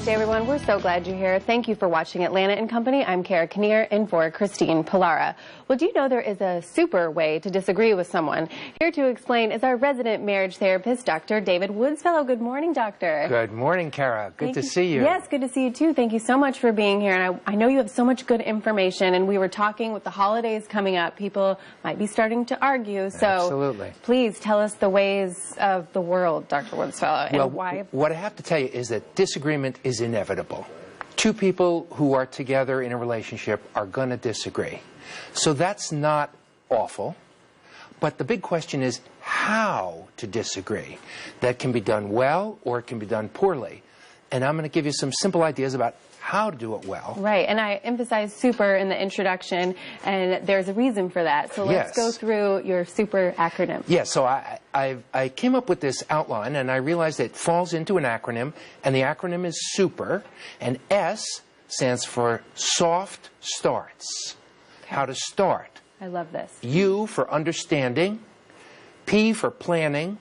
Thursday, everyone. We're so glad you're here. Thank you for watching Atlanta and Company. I'm Kara Kinnear in for Christine Pilara. Well, do you know there is a super way to disagree with someone? Here to explain is our resident marriage therapist, Dr. David Woodsfellow. Good morning, doctor. Good morning, Kara. Good to see you. Yes, good to see you too. Thank you so much for being here. And I know you have so much good information. And we were talking with the holidays coming up, people might be starting to argue. So absolutely. Please tell us the ways of the world, Dr. Woodsfellow, and why. What I have to tell you is that disagreement is inevitable. Two people who are together in a relationship are going to disagree. So that's not awful. But the big question is how to disagree. That can be done well or it can be done poorly. And I'm going to give you some simple ideas about how to do it well. Right, and I emphasized super in the introduction, and there's a reason for that. So let's go through your super acronym. Yes, so I came up with this outline, and I realized it falls into an acronym, and the acronym is SUPER, and S stands for soft starts. Okay. How to start. I love this. U for understanding, P for planning,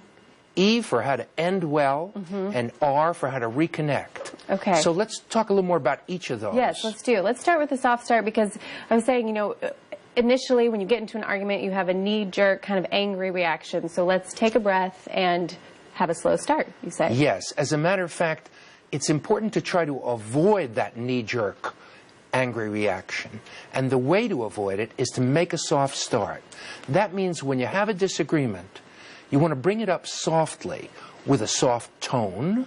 E for how to end well, and R for how to reconnect. Okay. So let's talk a little more about each of those. Yes, let's do. Let's start with the soft start, because I was saying, you know, initially when you get into an argument, you have a knee-jerk kind of angry reaction. So let's take a breath and have a slow start, you say. Yes. As a matter of fact, it's important to try to avoid that knee-jerk angry reaction. And the way to avoid it is to make a soft start. That means when you have a disagreement, you want to bring it up softly, with a soft tone,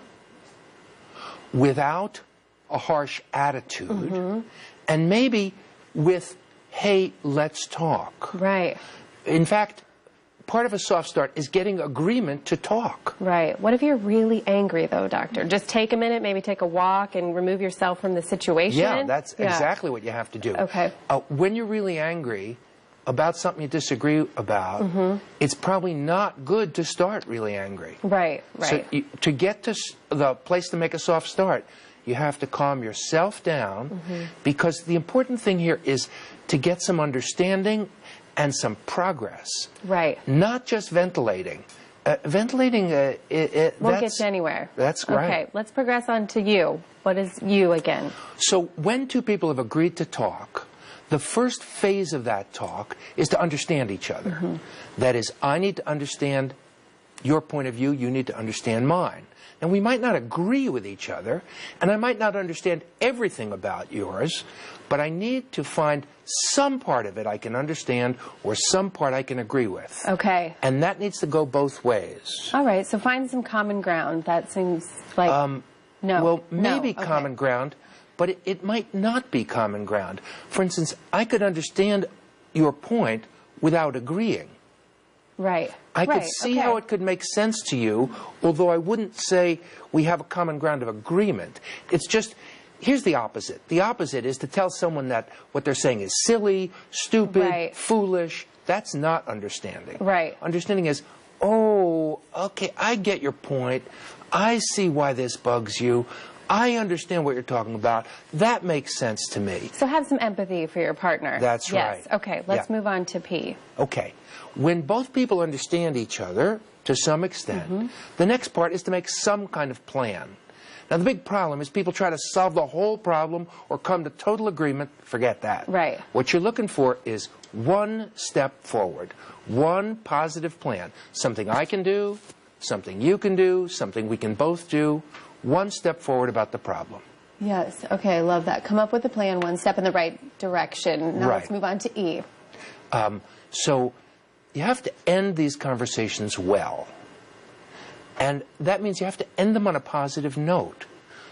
without a harsh attitude, and maybe with, hey, let's talk. Right. In fact, part of a soft start is getting agreement to talk. Right. What if you're really angry, though, doctor? Just take a minute, maybe take a walk and remove yourself from the situation? Yeah, that's exactly what you have to do. Okay. When you're really angry about something you disagree about, it's probably not good to start really angry. Right, right. So to get to the place to make a soft start, you have to calm yourself down, because the important thing here is to get some understanding and some progress. Right. Not just ventilating. Ventilating, won't get you anywhere. That's right. Okay, let's progress on to you. What is you again? So when two people have agreed to talk, the first phase of that talk is to understand each other. That is, I need to understand your point of view, you need to understand mine. And we might not agree with each other, and I might not understand everything about yours, but I need to find some part of it I can understand or some part I can agree with. Okay. And that needs to go both ways. All right, so find some common ground. That seems like no. Well, maybe no. common ground, but it might not be common ground. For instance, I could understand your point without agreeing. Right. I could see how it could make sense to you, although I wouldn't say we have a common ground of agreement. It's just, here's the opposite. The opposite is to tell someone that what they're saying is silly, stupid, foolish. That's not understanding. Right. Understanding is, oh, okay, I get your point. I see why this bugs you. I understand what you're talking about. That makes sense to me. So have some empathy for your partner. That's right. Yes. Okay, let's move on to P. Okay. When both people understand each other to some extent, the next part is to make some kind of plan. Now, the big problem is people try to solve the whole problem or come to total agreement. Forget that. Right. What you're looking for is one step forward, one positive plan. Something I can do, something you can do, something we can both do. One step forward about the problem. Yes. Okay, I love that. Come up with a plan, one step in the right direction. Now let's move on to E. So you have to end these conversations well. And that means you have to end them on a positive note.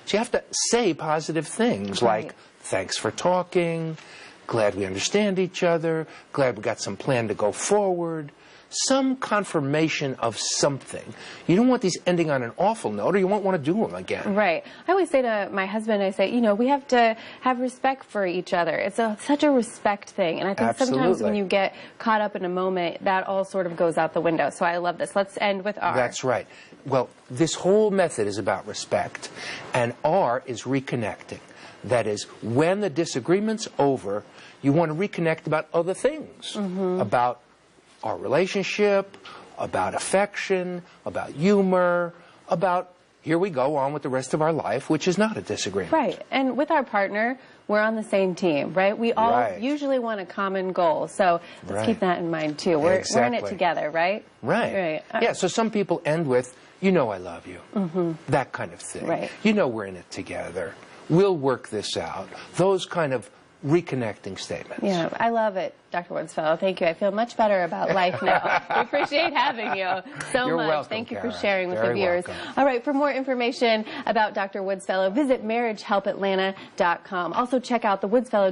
So you have to say positive things like, thanks for talking, glad we understand each other, glad we got some plan to go forward. Some confirmation of something. You don't want these ending on an awful note, or you won't want to do them again. Right. I always say to my husband, I say, you know, we have to have respect for each other. It's such a respect thing. And I think sometimes when you get caught up in a moment, that all sort of goes out the window. So I love this. Let's end with R. That's right. Well, this whole method is about respect. And R is reconnecting. That is, when the disagreement's over, you want to reconnect about other things. About our relationship, about affection, about humor, about here we go on with the rest of our life, which is not a disagreement. Right. And with our partner, we're on the same team, right? We all Right. usually want a common goal. So let's Right. keep that in mind, too. We're in it Exactly. together, right? Right. Right. Yeah, so some people end with, you know I love you. That kind of thing. Right. You know we're in it together. We'll work this out. Those kind of reconnecting statements. Yeah, I love it, Dr. Woodsfellow. Thank you. I feel much better about life now. We appreciate having you so You're much. welcome, Thank you for Kara. sharing with Very the viewers. welcome. All right, for more information about Dr. Woodsfellow, visit marriagehelpatlanta.com. Also, check out the Woodsfellow